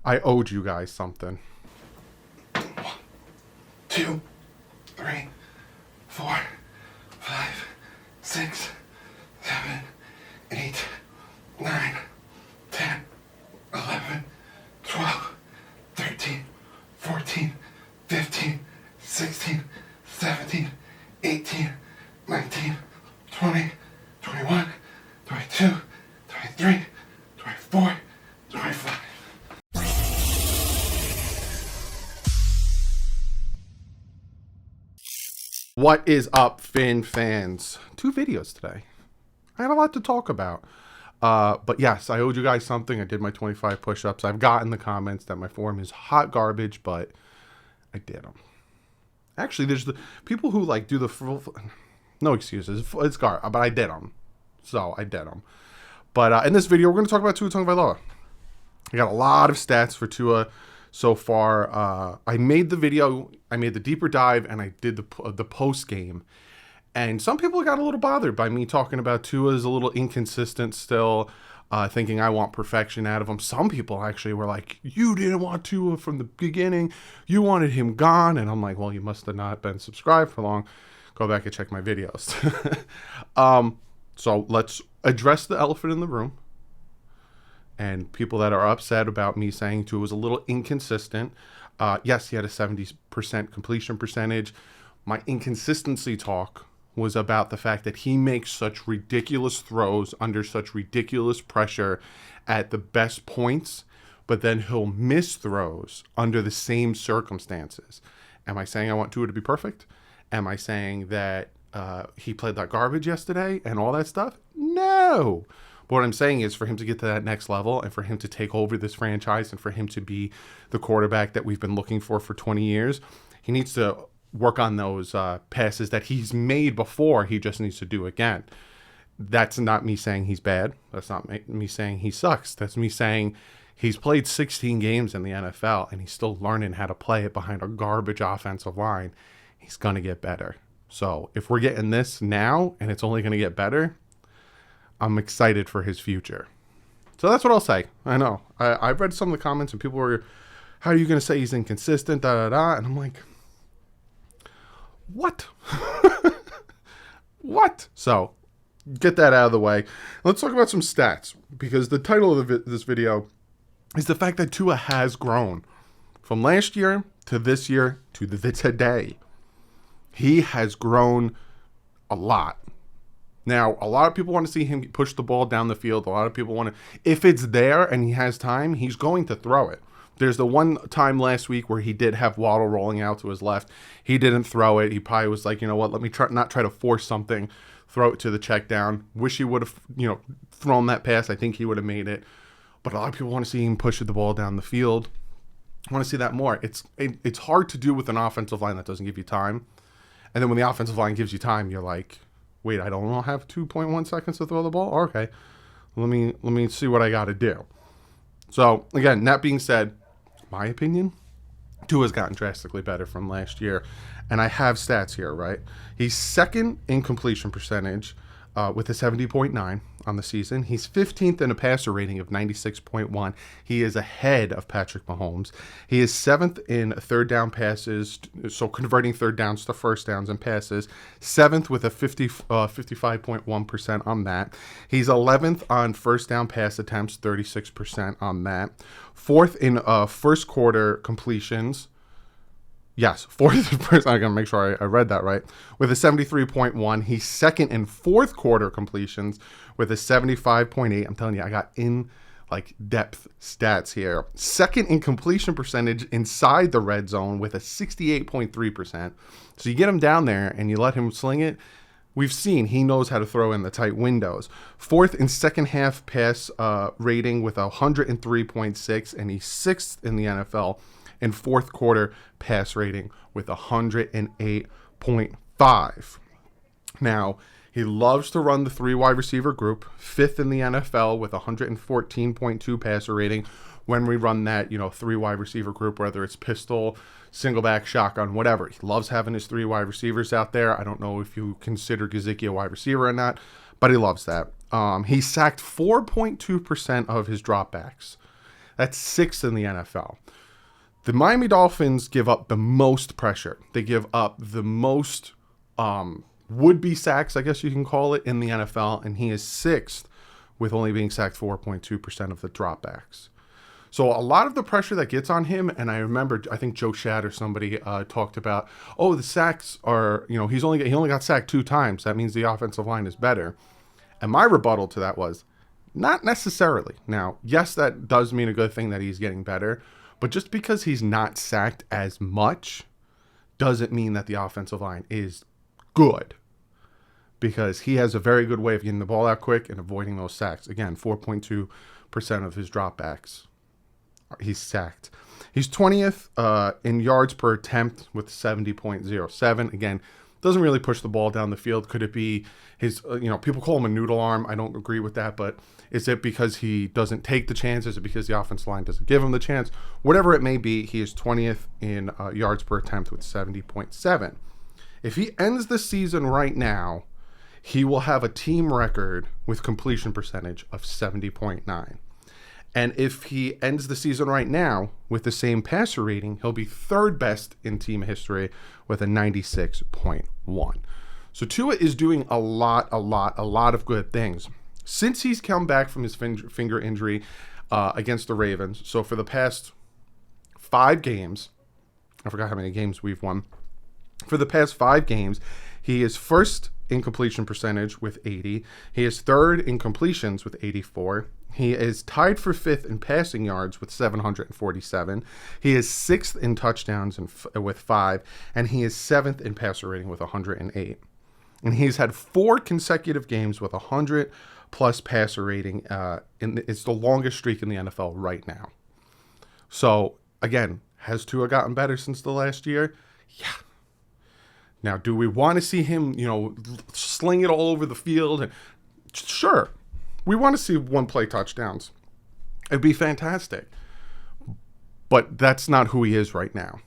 I owed you guys something. 1, 2, 3, 4, 5, 6, 7, 8, 9, 10, 11, 12, 13, 14, 15, 16, 17, 18, 19, 20, 21, 22, 23, 24, 25. What is up, Finn fans? 2 videos today. I had a lot to talk about. But yes, I owed you guys something. I did my 25 push-ups. I've gotten the comments that my form is hot garbage, but I did them. Actually, there's the people who like do the full, no excuses. It's garbage, but I did them. So I did them. But in this video, we're going to talk about Tua Tagovailoa. I got a lot of stats for Tua so far. I made the video, I made the deeper dive, and I did the post game. And some people got a little bothered by me talking about Tua is a little inconsistent still, thinking I want perfection out of him. Some people actually were like, you didn't want Tua from the beginning. You wanted him gone. And I'm like, well, you must have not been subscribed for long. Go back and check my videos. So let's address the elephant in the room. And people that are upset about me saying Tua was a little inconsistent. Yes, he had a 70% completion percentage. My inconsistency talk was about the fact that he makes such ridiculous throws under such ridiculous pressure at the best points, but then he'll miss throws under the same circumstances. Am I saying I want Tua to be perfect? Am I saying that he played like garbage yesterday and all that stuff? No. But what I'm saying is for him to get to that next level and for him to take over this franchise and for him to be the quarterback that we've been looking for 20 years, he needs to work on those passes that he's made before. He just needs to do again. That's not me saying he's bad. That's not me saying he sucks. That's me saying he's played 16 games in the NFL and he's still learning how to play it behind a garbage offensive line. He's going to get better. So if we're getting this now and it's only going to get better, I'm excited for his future. So that's what I'll say. I know. I've read some of the comments and people were, how are you going to say he's inconsistent, And I'm like, what? What? So get that out of the way. Let's talk about some stats, because the title of this video is the fact that Tua has grown from last year to this year to today. He has grown a lot. Now, a lot of people want to see him push the ball down the field. A lot of people want to, if it's there and he has time, he's going to throw it. There's the one time last week where he did have Waddle rolling out to his left. He didn't throw it. He probably was like, you know what, let me not try to force something, throw it to the check down. Wish he would have, thrown that pass. I think he would have made it. But a lot of people want to see him push the ball down the field. I want to see that more. It's hard to do with an offensive line that doesn't give you time. And then when the offensive line gives you time, you're like, wait, I don't have 2.1 seconds to throw the ball? Okay, let me see what I got to do. So, again, that being said, my opinion, Tua's gotten drastically better from last year. And I have stats here, right? He's second in completion percentage with a 70.9 on the season. He's 15th in a passer rating of 96.1. He is ahead of Patrick Mahomes. He is 7th in third down passes, so converting third downs to first downs and passes. 7th with a 55.1% on that. He's 11th on first down pass attempts, 36% on that. 4th in first quarter completions. Yes, 4th in first. I gotta make sure I read that right. With a 73.1, he's second in fourth quarter completions with a 75.8. I'm telling you, I got depth stats here. Second in completion percentage inside the red zone with a 68.3%. So you get him down there and you let him sling it. We've seen he knows how to throw in the tight windows. 4th in second half pass rating with 103.6, and he's 6th in the NFL in fourth quarter pass rating with 108.5. Now, he loves to run the 3 wide receiver group, 5th in the NFL with 114.2 passer rating. When we run that, 3 wide receiver group, whether it's pistol, single back, shotgun, whatever. He loves having his 3 wide receivers out there. I don't know if you consider Gesicki a wide receiver or not, but he loves that. He sacked 4.2% of his dropbacks. That's 6th in the NFL. The Miami Dolphins give up the most pressure. They give up the most would-be sacks, I guess you can call it, in the NFL, and he is 6th with only being sacked 4.2% of the dropbacks. So a lot of the pressure that gets on him, and I remember, I think Joe Shad or somebody talked about, the sacks are, he only got sacked 2 times. That means the offensive line is better. And my rebuttal to that was, not necessarily. Now, yes, that does mean a good thing that he's getting better, but just because he's not sacked as much doesn't mean that the offensive line is good, because he has a very good way of getting the ball out quick and avoiding those sacks. Again, 4.2% of his dropbacks, he's sacked. He's 20th in yards per attempt with 70.07. Again, doesn't really push the ball down the field. Could it be his, people call him a noodle arm. I don't agree with that, but is it because he doesn't take the chance? Is it because the offensive line doesn't give him the chance? Whatever it may be, he is 20th in yards per attempt with 70.7. If he ends the season right now, he will have a team record with completion percentage of 70.9. And if he ends the season right now with the same passer rating, he'll be 3rd best in team history with a 96.1. So Tua is doing a lot of good things since he's come back from his finger injury against the Ravens. So for the past 5 games, I forgot how many games we've won. For the past 5 games, he is 1st in completion percentage with 80. He is 3rd in completions with 84. He is tied for 5th in passing yards with 747. He is 6th in touchdowns with 5. And he is 7th in passer rating with 108. And he's had 4 consecutive games with 100-plus passer rating. It's the longest streak in the NFL right now. So, again, has Tua gotten better since the last year? Yeah. Now, do we want to see him, sling it all over the field? Sure. We want to see one-play touchdowns. It'd be fantastic. But that's not who he is right now.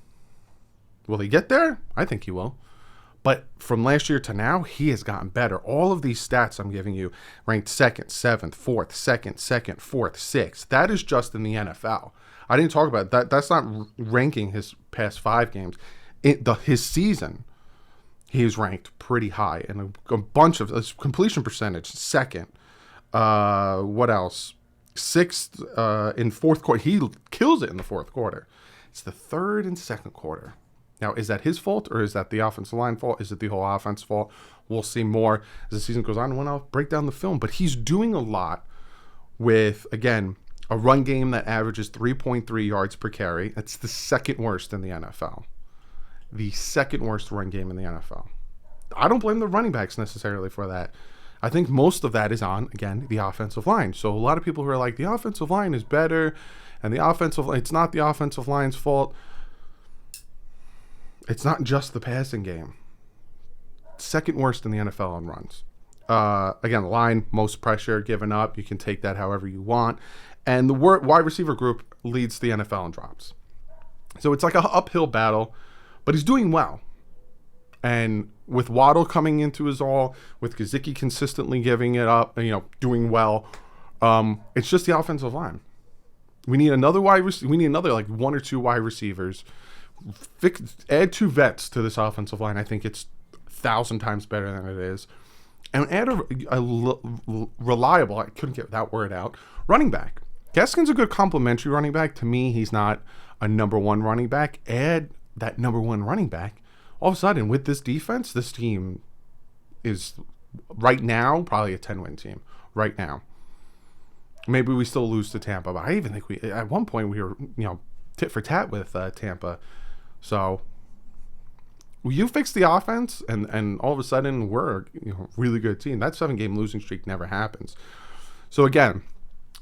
Will he get there? I think he will. But from last year to now, he has gotten better. All of these stats I'm giving you, ranked 2nd, 7th, 4th, 2nd, 4th, 6th. That is just in the NFL. I didn't talk about that. That's not ranking his past 5 games. His season, he's ranked pretty high. And a bunch of completion percentage, 2nd. What else? 6th in 4th quarter. He kills it in the 4th quarter. It's the 3rd and 2nd quarter. Now, is that his fault or is that the offensive line fault? Is it the whole offense fault? We'll see more as the season goes on when I'll break down the film. But he's doing a lot with, again, a run game that averages 3.3 yards per carry. That's the 2nd worst in the NFL. The 2nd worst run game in the NFL. I don't blame the running backs necessarily for that. I think most of that is on, again, the offensive line. So a lot of people who are like, the offensive line is better, and it's not the offensive line's fault. It's not just the passing game. 2nd worst in the NFL on runs. Again, the line, most pressure given up. You can take that however you want. And the wide receiver group leads the NFL in drops. So it's like an uphill battle, but he's doing well. And with Waddle coming into his all, with Gesicki consistently giving it up, doing well, it's just the offensive line. We need another we need another 1 or 2 wide receivers. Add 2 vets to this offensive line. I think it's 1,000 times better than it is. And add a reliable, I couldn't get that word out, running back. Gaskin's a good complimentary running back. To me, he's not a number 1 running back. Add that number 1 running back. All of a sudden, with this defense, this team is, right now, probably a 10-win team. Right now. Maybe we still lose to Tampa, but I even think at one point we were, tit for tat with Tampa. So, you fix the offense, and all of a sudden we're a really good team. That 7-game losing streak never happens. So again,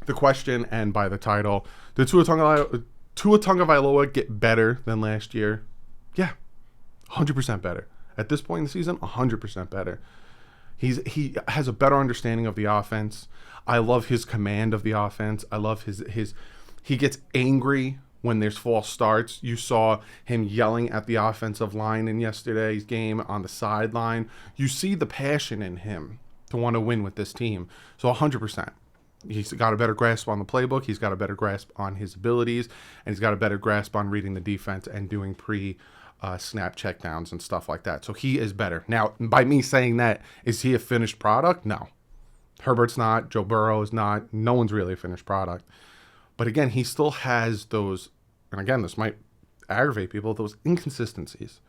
the question, and by the title, did Tua Tagovailoa get better than last year? Yeah, 100% better. At this point in the season, 100% better. He has a better understanding of the offense. I love his command of the offense. I love his he gets angry when there's false starts. You saw him yelling at the offensive line in yesterday's game on the sideline. You see the passion in him to want to win with this team. So 100%. He's got a better grasp on the playbook. He's got a better grasp on his abilities, and he's got a better grasp on reading the defense and doing snap checkdowns and stuff like that. So he is better. Now, by me saying that, is he a finished product? No. Herbert's not. Joe Burrow is not. No one's really a finished product. But again, he still has those, and again, this might aggravate people, those inconsistencies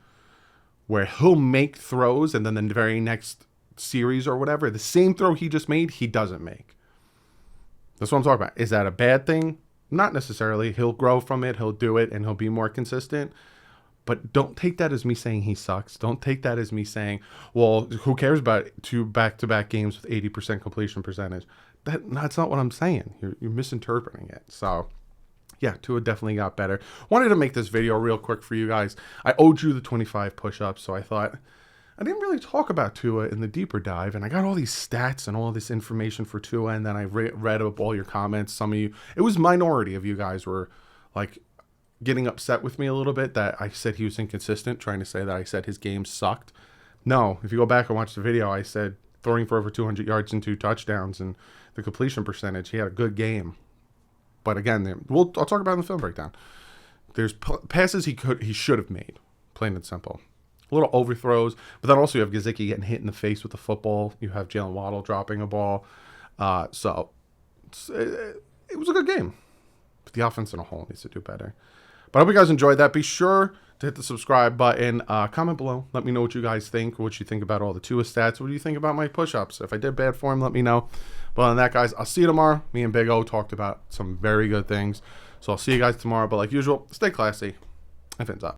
where he'll make throws and then the very next series or whatever, the same throw he just made, he doesn't make. That's what I'm talking about. Is that a bad thing? Not necessarily. He'll grow from it. He'll do it, and he'll be more consistent. But don't take that as me saying he sucks. Don't take that as me saying, well, who cares about 2 back-to-back games with 80% completion percentage? That's not what I'm saying. You're misinterpreting it. So, yeah, Tua definitely got better. Wanted to make this video real quick for you guys. I owed you the 25 push-ups, so I thought I didn't really talk about Tua in the deeper dive, and I got all these stats and all this information for Tua, and then I read up all your comments. Some of you, it was minority of you guys were like getting upset with me a little bit that I said he was inconsistent, trying to say that I said his game sucked. No, if you go back and watch the video, I said throwing for over 200 yards and 2 touchdowns and the completion percentage, he had a good game. But again, I'll talk about it in the film breakdown. There's passes he should have made, plain and simple. A little overthrows, but then also you have Gesicki getting hit in the face with the football. You have Jalen Waddle dropping a ball. So it was a good game. But the offense in a whole needs to do better. But I hope you guys enjoyed that. Be sure to hit the subscribe button. Comment below. Let me know what you guys think, what you think about all the Tua stats. What do you think about my push-ups? If I did bad for him, let me know. But other than that, guys, I'll see you tomorrow. Me and Big O talked about some very good things. So I'll see you guys tomorrow. But like usual, stay classy and fins up.